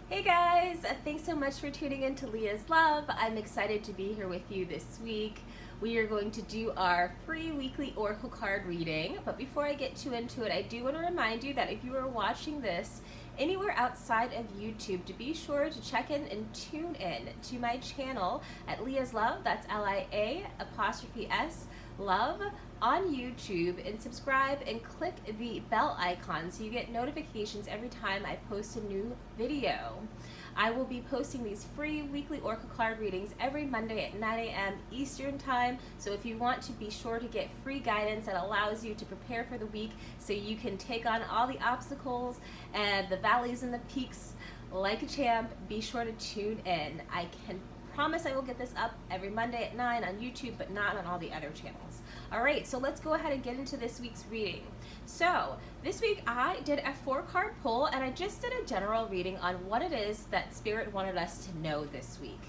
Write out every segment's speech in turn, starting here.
Hey guys, thanks so much for tuning in to Leah's Love. I'm excited to be here with you this week. We are going to do our free weekly Oracle card reading, but before I get too into it, I do want to remind you that if you are watching this anywhere outside of YouTube, to be sure to check in and tune in to my channel at Leah's Love, that's Lia''S Love on YouTube, and subscribe and click the bell icon so you get notifications every time I post a new video. I will be posting these free weekly Oracle card readings every Monday at 9 a.m. Eastern Time. So if you want to be sure to get free guidance that allows you to prepare for the week so you can take on all the obstacles and the valleys and the peaks like a champ, be sure to tune in. I can promise I will get this up every Monday at 9 on YouTube, but not on all the other channels. All right, so let's go ahead and get into this week's reading. So this week I did a 4-card pull, and I just did a general reading on what it is that Spirit wanted us to know this week.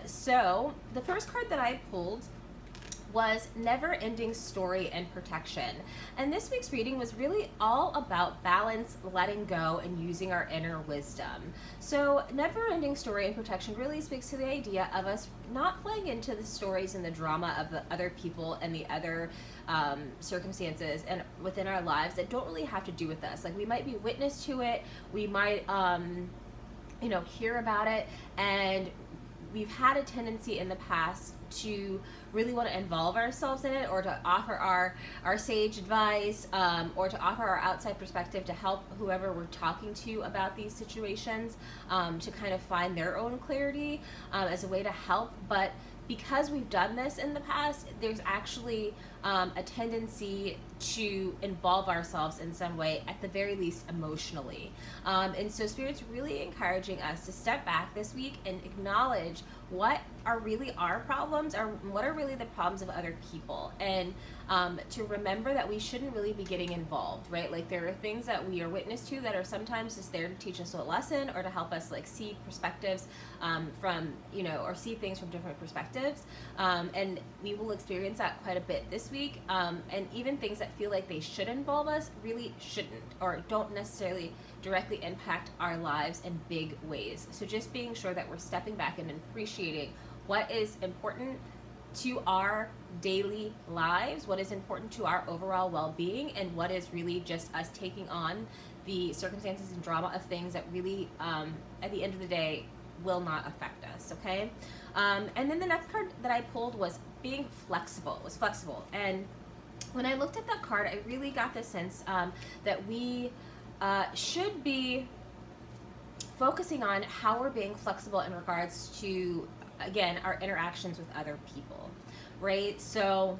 So the first card that I pulled was Never-Ending Story and Protection. And this week's reading was really all about balance, letting go, and using our inner wisdom. So Never-Ending Story and Protection really speaks to the idea of us not playing into the stories and the drama of the other people and the other circumstances and within our lives that don't really have to do with us. Like, we might be witness to it, we might hear about it, and we've had a tendency in the past to really want to involve ourselves in it, or to offer our sage advice, or to offer our outside perspective to help whoever we're talking to about these situations, to kind of find their own clarity, as a way to help. But because we've done this in the past, there's actually a tendency to involve ourselves in some way, at the very least emotionally. And so Spirit's really encouraging us to step back this week and acknowledge what are really our problems, or what are really the problems of other people, and to remember that we shouldn't really be getting involved, right? Like, there are things that we are witness to that are sometimes just there to teach us a lesson, or to help us like see perspectives from, or see things from different perspectives, and we will experience that quite a bit this week, and even things that feel like they should involve us really shouldn't, or don't necessarily directly impact our lives in big ways. So just being sure that we're stepping back and appreciating what is important to our daily lives, what is important to our overall well-being, and what is really just us taking on the circumstances and drama of things that really, at the end of the day, will not affect us, okay? And then the next card that I pulled was being flexible, And when I looked at that card, I really got the sense that we should be focusing on how we're being flexible in regards to, again, our interactions with other people, right? So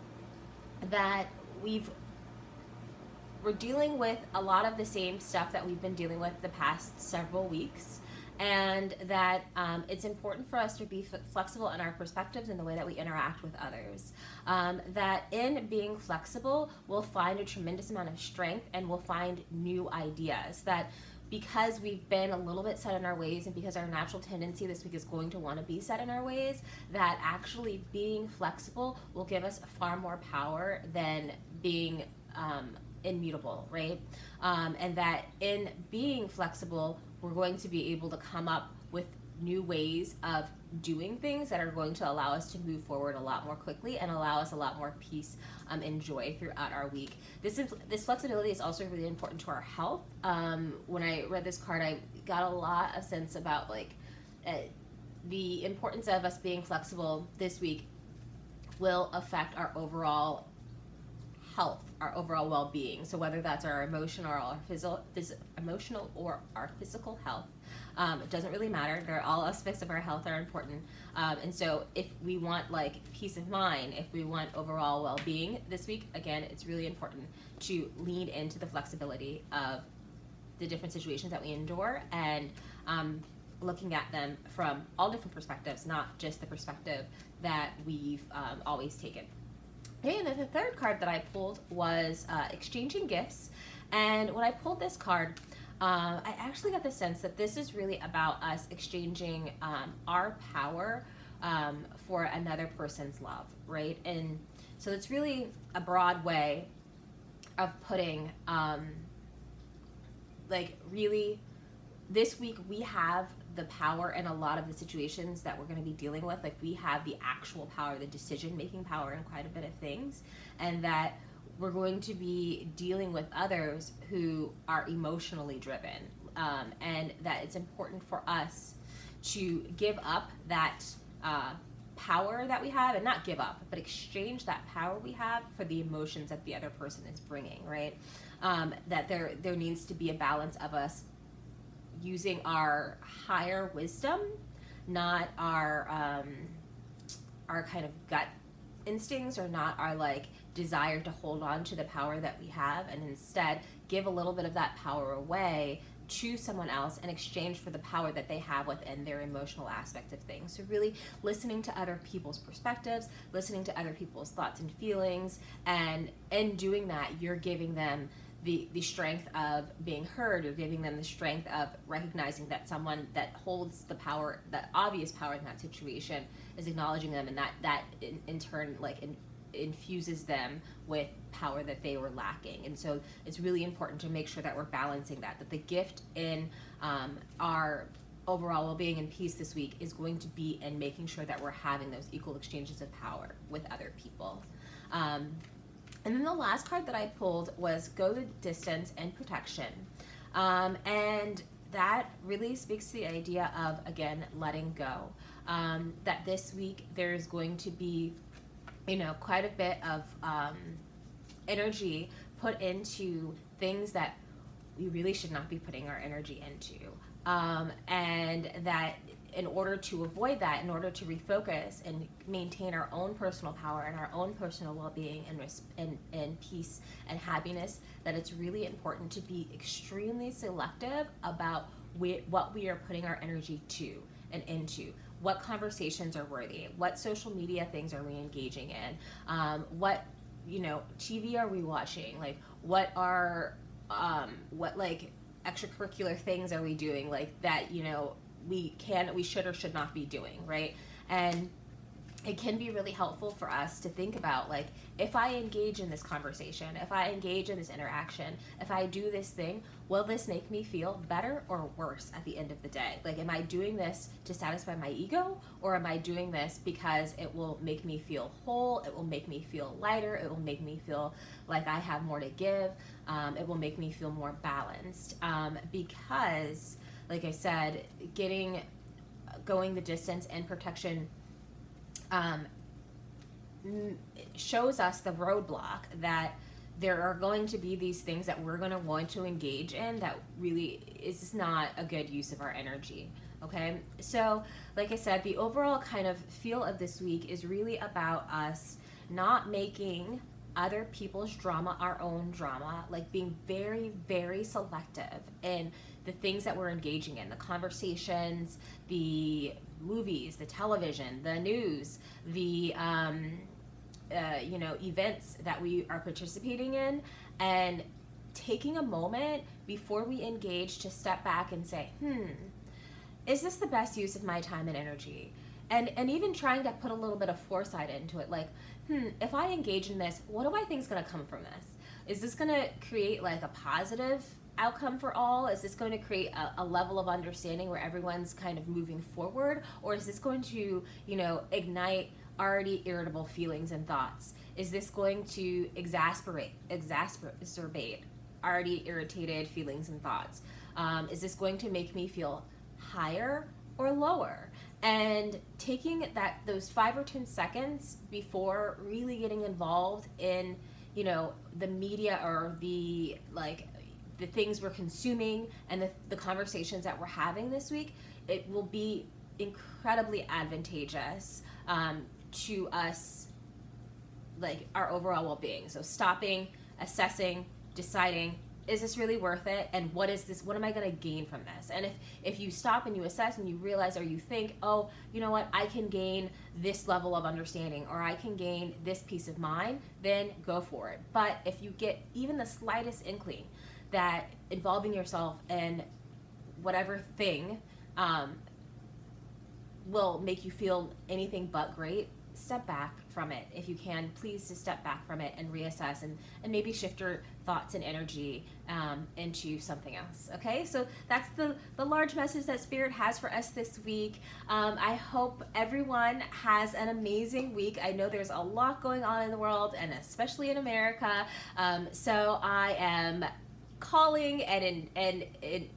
that we're dealing with a lot of the same stuff that we've been dealing with the past several weeks, and that it's important for us to be flexible in our perspectives and the way that we interact with others. That in being flexible, we'll find a tremendous amount of strength, and we'll find new ideas. That because we've been a little bit set in our ways, and because our natural tendency this week is going to want to be set in our ways, that actually being flexible will give us far more power than being immutable, right? And that in being flexible, we're going to be able to come up with new ways of doing things that are going to allow us to move forward a lot more quickly, and allow us a lot more peace and joy throughout our week. This flexibility is also really important to our health. When I read this card, I got a lot of sense about the importance of us being flexible this week will affect our overall health, our overall well-being. So whether that's our emotional or our physical health, it doesn't really matter. All aspects of our health are important. And so if we want like peace of mind, if we want overall well-being this week, again, it's really important to lean into the flexibility of the different situations that we endure, and looking at them from all different perspectives, not just the perspective that we've always taken. And then the third card that I pulled was Exchanging Gifts. And when I pulled this card, I actually got the sense that this is really about us exchanging our power for another person's love, right? And so it's really a broad way of putting really this week we have the power in a lot of the situations that we're going to be dealing with. Like, we have the actual power, the decision making power in quite a bit of things, and that we're going to be dealing with others who are emotionally driven, and that it's important for us to give up that power that we have, and not give up, but exchange that power we have for the emotions that the other person is bringing, right? That there needs to be a balance of us using our higher wisdom, not our kind of gut instincts, or not our like desire to hold on to the power that we have, and instead give a little bit of that power away to someone else in exchange for the power that they have within their emotional aspect of things. So really listening to other people's perspectives, listening to other people's thoughts and feelings, and in doing that, you're giving them the strength of being heard. You're giving them the strength of recognizing that someone that holds the power, that obvious power in that situation, is acknowledging them, and that in turn like infuses them with power that they were lacking. And so it's really important to make sure that we're balancing that the gift in our overall well-being and peace this week is going to be in making sure that we're having those equal exchanges of power with other people. And then the last card that I pulled was Go the Distance and Protection. And that really speaks to the idea of, again, letting go. That this week there's going to be, quite a bit of energy put into things that we really should not be putting our energy into. And that in order to avoid that, in order to refocus and maintain our own personal power and our own personal well-being and peace and happiness, that it's really important to be extremely selective about what we are putting our energy to and into. What conversations are worthy? What social media things are we engaging in? What TV are we watching? Like, what extracurricular things are we doing? Like that, we should or should not be doing, right? And it can be really helpful for us to think about, like, if I engage in this conversation, if I engage in this interaction, if I do this thing, will this make me feel better or worse at the end of the day? Like, am I doing this to satisfy my ego, or am I doing this because it will make me feel whole, it will make me feel lighter, it will make me feel like I have more to give, it will make me feel more balanced, because like I said, going the distance and protection shows us the roadblock that there are going to be these things that we're going to want to engage in that really is not a good use of our energy. Okay, so like I said, the overall kind of feel of this week is really about us not making other people's drama our own drama, like being very, very selective in the things that we're engaging in, the conversations, the movies, the television, the news, the events that we are participating in, and taking a moment before we engage to step back and say, is this the best use of my time and energy? And even trying to put a little bit of foresight into it, like, if I engage in this, what do I think is going to come from this? Is this going to create like a positive outcome for all? Is this going to create a level of understanding where everyone's kind of moving forward? Or is this going to, ignite already irritable feelings and thoughts? Is this going to exacerbate already irritated feelings and thoughts? Is this going to make me feel higher or lower? And taking those 5 or 10 seconds before really getting involved in, the media or the things we're consuming and the conversations that we're having this week, it will be incredibly advantageous to us, like our overall well-being. So stopping, assessing, deciding, is this really worth it? And what am I going to gain from this? And if you stop and you assess and you realize, or you think, oh, you know what, I can gain this level of understanding, or I can gain this peace of mind, then go for it. But if you get even the slightest inkling that involving yourself in whatever thing will make you feel anything but great, step back from it. If you can, please just step back from it and reassess and maybe shift your thoughts and energy into something else. Okay, so that's the large message that Spirit has for us this week. I hope everyone has an amazing week. I know there's a lot going on in the world, and especially in America. So I am calling and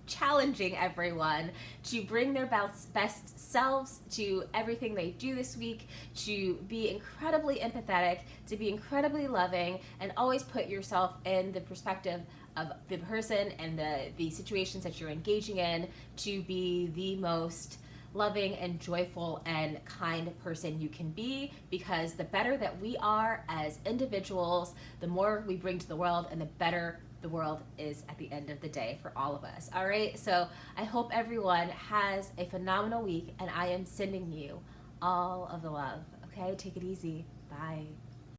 challenging everyone to bring their best selves to everything they do this week, to be incredibly empathetic, to be incredibly loving, and always put yourself in the perspective of the person and the situations that you're engaging in, to be the most loving and joyful and kind person you can be, because the better that we are as individuals, the more we bring to the world, and the better the world is at the end of the day for all of us. All right, so I hope everyone has a phenomenal week, and I am sending you all of the love. Okay, take it easy. Bye.